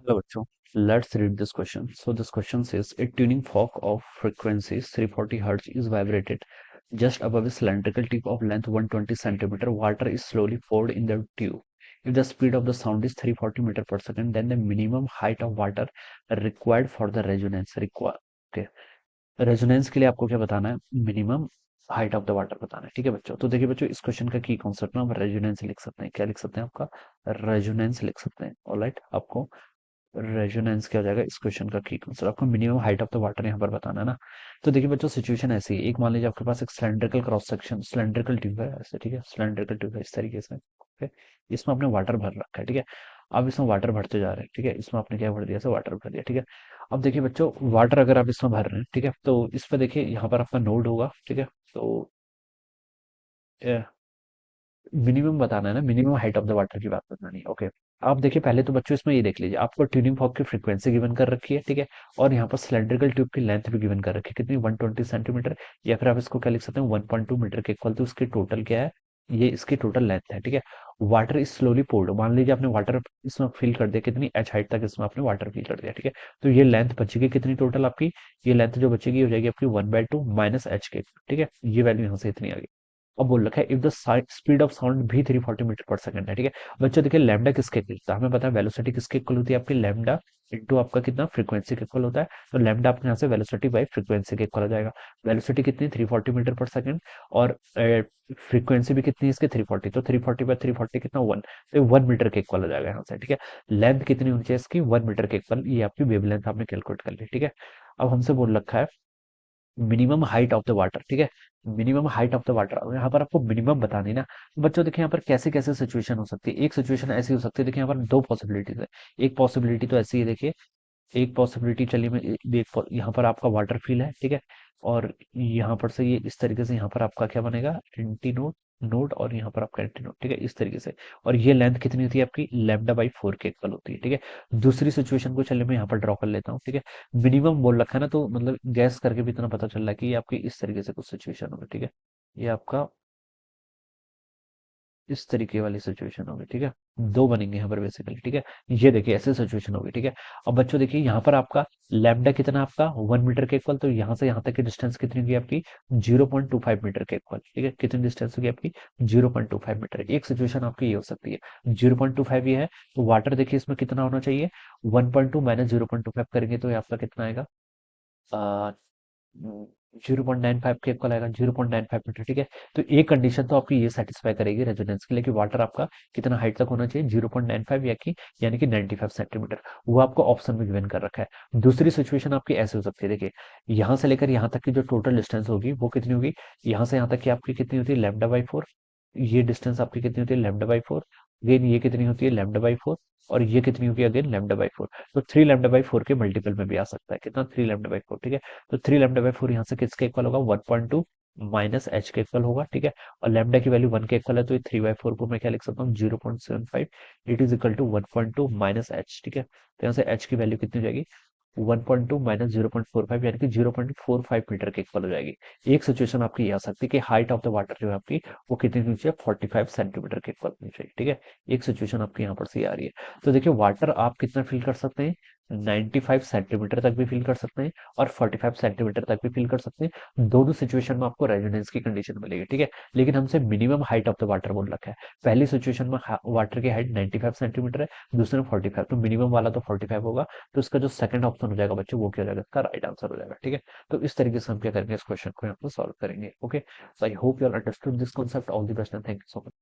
Hello, bachcho. Let's read this question. So this question says a tuning fork of frequencies 340 Hz is vibrated just above a cylindrical tip of length 120 centimeter. Water is slowly poured in the tube. If the speed of the sound is 340 meter per second, then the minimum height of water required for the resonance require. Okay. Resonance के लिए आपको क्या बताना है? Minimum height of the water बताना है। ठीक है बच्चों, तो देखिए बच्चों, इस क्वेश्चन का की कॉन्सेप्ट ना हम रेजोनेंस लिख सकते हैं। क्या लिख सकते हैं? आपका रेजोनेंस लिख सकते हैं। ऑलराइट, आपको रेजोनेंस क्या हो जाएगा इस क्वेश्चन का की आंसर? आपको minimum height of the water यहाँ पर बताना है ना। तो देखिए बच्चों, सिचुएशन ऐसी है। एक मान लीजिए आपके पास एक cylindrical cross section, cylindrical tube है ऐसे। ठीक है, सिलेंड्रिकल ट्यूब है इस तरीके से। ओके, इसमें आपने वाटर भर रखा है। ठीक है, अब इसमें वाटर भरते जा रहे हैं। ठीक है, इसमें आपने क्या भर दिया? ऐसे वाटर भर दिया। ठीक है, अब देखिए बच्चों, वाटर अगर आप इसमें भर रहे हैं, ठीक है, तो इस पर देखिए यहाँ पर आपका नोड होगा। ठीक है, तो मिनिमम बताना है ना, minimum height of the water की बात बतानी है। ओके, आप देखिए पहले तो बच्चों इसमें ये देख लीजिए, आपको ट्यूनिंग फॉर्क की फ्रीक्वेंसी गिवन कर रखी है। ठीक है, और यहाँ पर सिलेंड्रिकल ट्यूब की लेंथ भी गिवन कर रखी है। कितनी? 120 सेंटीमीटर, या फिर आप इसको क्या लिख सकते हैं? 1.2 मीटर के इक्वल। तो उसकी टोटल क्या है? ये इसकी टोटल लेंथ है। ठीक है, वाटर इज स्लोली पोर्ड। मान लीजिए आपने वाटर इसमें फिल कर दिया, कितनी एच हाइट तक इसमें आपने वाटर फिल कर दिया। ठीक है, तो ये लेंथ बचेगी कितनी टोटल आपकी? ये लेंथ जो बचेगी हो जाएगी आपकी 1/2 माइनस एच के। ठीक है, ये वैल्यू यहाँ से इतनी आ गई। अब बोल रखा है if the speed of sound भी 340 मीटर पर सेकंड है। ठीक है बच्चों, देखिए लैम्डा किसके इक्वल होता है? हमें पता है वेलोसिटी किसके इक्वल होती है आपकी? लैम्डा इंटू आपका कितना? फ्रीक्वेंसी के इक्वल होता है। तो लैम्डा आपके यहाँ से वेलोसिटी बाई फ्रीक्वेंसी के इक्वल हो जाएगा। वेलोसिटी कितनी? 340 मीटर पर सेकंड, और फ्रीक्वेंसी भी कितनी है इसके? 340। तो 340 बाई 340 कितना? 1। तो 1 मीटर के इक्वल हो जाएगा यहाँ से। ठीक है, लेंथ कितनी होनी चाहिए इसकी? 1 मीटर के इक्वल। ये आपकी वेवलेंथ आपने कैलकुलेट कर ली। ठीक है, अब हमसे बोल रखा है minimum height of the water. ठीक है, minimum height of the water यहाँ पर आपको मिनिमम बतानी है ना। बच्चों देखिए यहाँ पर कैसे कैसे सिचुएशन हो सकती है। एक सिचुएशन ऐसी हो सकती है, देखिए यहाँ पर दो पॉसिबिलिटीज है। एक पॉसिबिलिटी तो ऐसी है, देखिए एक पॉसिबिलिटी, चलिए मैं यहाँ पर आपका वाटर फील है। ठीक है, और यहाँ पर से ये इस तरीके से यहाँ पर आपका क्या बनेगा? एंटी नोड, नोड, और यहाँ पर आपका एंटी नोड। ठीक है, इस तरीके से। और ये लेंथ कितनी होती है आपकी? लैम्डा बाई 4 के इक्वल होती है। ठीक है, दूसरी सिचुएशन को चलिए मैं यहाँ पर ड्रॉ कर लेता हूँ। ठीक है, मिनिमम बोल रखा है ना, तो मतलब गैस करके भी इतना पता चल रहा है कि ये आपकी इस तरीके से कुछ सिचुएशन होगी। ठीक है, ये आपका इस तरीके वाली सिचुएशन होगी। ठीक है, दो बनेंगे यहाँ पर बेसिकली। ठीक है, ये देखिए ऐसे सिचुएशन होगी। ठीक है, अब बच्चों देखिए यहाँ पर आपका लैम्डा कितना? आपका 1 मीटर के इक्वल। तो यहाँ से यहाँ तक की डिस्टेंस कितनी होगी आपकी? 0.25 मीटर के इक्वल। ठीक है, कितनी डिस्टेंस होगी आपकी? 0.25 मीटर। एक सिचुएशन आपकी ये हो सकती है। 0.25 ये है, तो वाटर देखिए इसमें कितना होना चाहिए? 1.2 माइनस 0.25 करेंगे तो ये आपका कितना आएगा? 0.95 के इक्वल आएगा। 0.95 मीटर। ठीक है, तो एक कंडीशन तो आपकी ये सेटिस्फाई करेगी रेजोनेंस के लिए कि वाटर आपका कितना हाइट तक होना चाहिए? 0.95 यानी कि 95 सेंटीमीटर। वो आपको ऑप्शन में गिवन कर रखा है। दूसरी सिचुएशन आपकी ऐसे हो सकती है, देखिए यहाँ से लेकर यहाँ तक की जो टोटल डिस्टेंस होगी वो कितनी होगी? यहाँ से यहाँ तक की आपकी कितनी होती है? Lambda by 4। ये डिस्टेंस आपकी कितनी होती है? Lambda by 4। अगेन ये कितनी होती है? Lambda by 4। और ये कितनी होगी? Again lambda by 4। तो 3 लैम्डा बाई 4 के मल्टीपल में भी आ सकता है। कितना? 3 लैम्डा बाई 4। ठीक है, तो 3 लैम्डा बाई 4 यहाँ से किसके इक्वल होगा? 1.2 माइनस एच के इक्वल होगा। ठीक है, और लैम्डा की वैल्यू 1 के इक्वल है, तो ये 3/4 को मैं क्या लिख सकता हूँ? 0.75। It is equal to 1.2 minus H. ठीक है, तो यहाँ से एच की वैल्यू कितनी हो जाएगी? 1.2 माइनस 0.45 यानी कि 0.45 मीटर के इक्वल हो जाएगी। एक सिचुएशन आपकी ये आ सकती है कि हाइट ऑफ द वाटर जो है आपकी वो कितनी होनी चाहिए? 45 सेंटीमीटर के इक्वल होनी चाहिए। ठीक है, एक सिचुएशन आपकी यहाँ पर से आ रही है। तो देखिए वाटर आप कितना फिल कर सकते हैं? 95 सेंटीमीटर तक भी फिल कर सकते हैं, और 45 सेंटीमीटर तक भी फिल कर सकते हैं। दोनों सिचुएशन में आपको रेजोनेंस की कंडीशन मिलेगी। ठीक है, लेकिन हमसे minimum height of the water बोल रखा है। पहली सिचुएशन में वाटर की हाइट 95 सेंटीमीटर है, दूसरे में 45। तो मिनिमम वाला तो 45 होगा। तो इसका जो सेकंड ऑप्शन हो जाएगा बच्चों, वो क्या हो जाएगा? इसका राइट आंसर हो जाएगा। ठीक है, तो इस तरीके से हम क्या करेंगे? इस क्वेश्चन को यहाँ पर सॉल्व करेंगे। Okay, so I hope you are understood this concept. All the best and thank you so much.